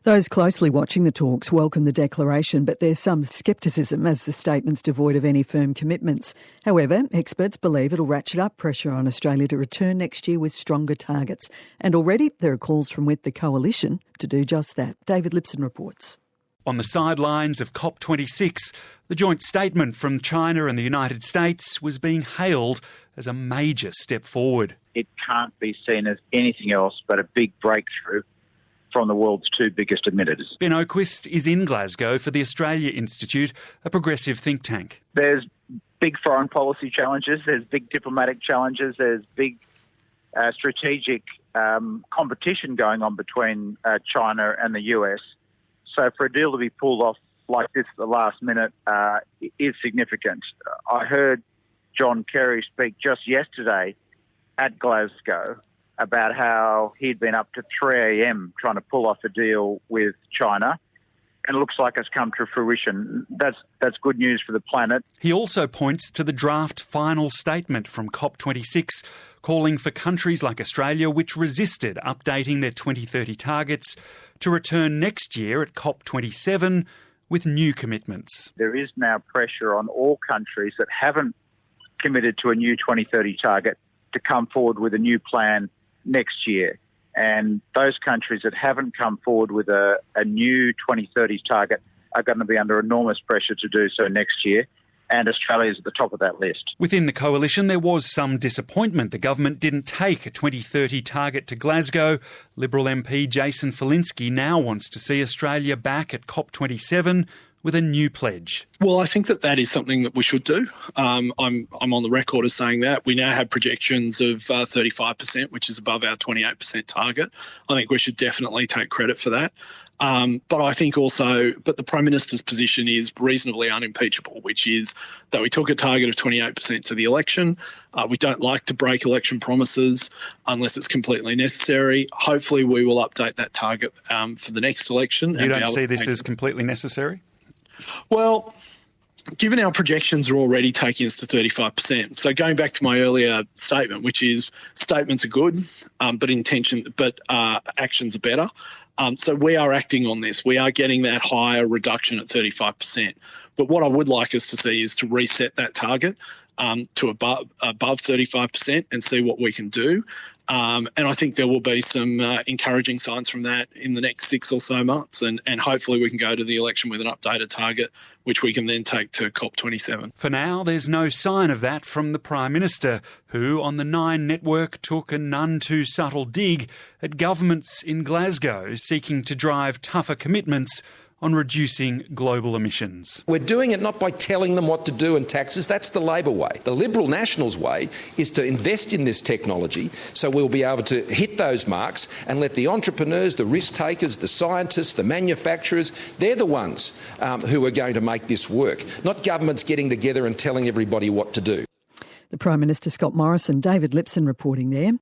Those closely watching the talks welcome the declaration, but there's some scepticism as the statement's devoid of any firm commitments. However, experts believe it'll ratchet up pressure on Australia to return next year with stronger targets. And already there are calls from within the coalition to do just that. David Lipson reports. On the sidelines of COP26, the joint statement from China and the United States was being hailed as a major step forward. It can't be seen as anything else but a big breakthrough from the world's two biggest emitters. Ben Oquist is in Glasgow for the Australia Institute, a progressive think tank. There's big foreign policy challenges, there's big diplomatic challenges, there's big strategic competition going on between China and the US. So for a deal to be pulled off like this at the last minute is significant. I heard John Kerry speak just yesterday at Glasgow about how he'd been up to 3 a.m. trying to pull off a deal with China, and it looks like it's come to fruition. That's good news for the planet. He also points to the draft final statement from COP26, calling for countries like Australia, which resisted updating their 2030 targets, to return next year at COP27 with new commitments. There is now pressure on all countries that haven't committed to a new 2030 target to come forward with a new plan next year. And those countries that haven't come forward with a new 2030 target are going to be under enormous pressure to do so next year. And Australia is at the top of that list. Within the coalition, there was some disappointment the government didn't take a 2030 target to Glasgow. Liberal MP Jason Falinski now wants to see Australia back at COP27 with a new pledge. Well, I think that is something that we should do. I'm on the record as saying that. We now have projections of 35%, which is above our 28% target. I think we should definitely take credit for that. But I think also, the Prime Minister's position is reasonably unimpeachable, which is that we took a target of 28% to the election. We don't like to break election promises unless it's completely necessary. Hopefully we will update that target for the next election. You don't see this as completely necessary? Well, given our projections are already taking us to 35%. So going back to my earlier statement, which is statements are good, but actions are better. So we are acting on this. We are getting that higher reduction at 35%. But what I would like us to see is to reset that target to above 35% and see what we can do. And I think there will be some encouraging signs from that in the next 6 or so months. And hopefully we can go to the election with an updated target, which we can then take to COP27. For now, there's no sign of that from the Prime Minister, who on the Nine network took a none too subtle dig at governments in Glasgow seeking to drive tougher commitments on reducing global emissions. We're doing it not by telling them what to do and taxes. That's the Labor way. The Liberal Nationals way is to invest in this technology so we'll be able to hit those marks and let the entrepreneurs, the risk takers, the scientists, the manufacturers, they're the ones who are going to make this work, not governments getting together and telling everybody what to do. The Prime Minister, Scott Morrison. David Lipson reporting there.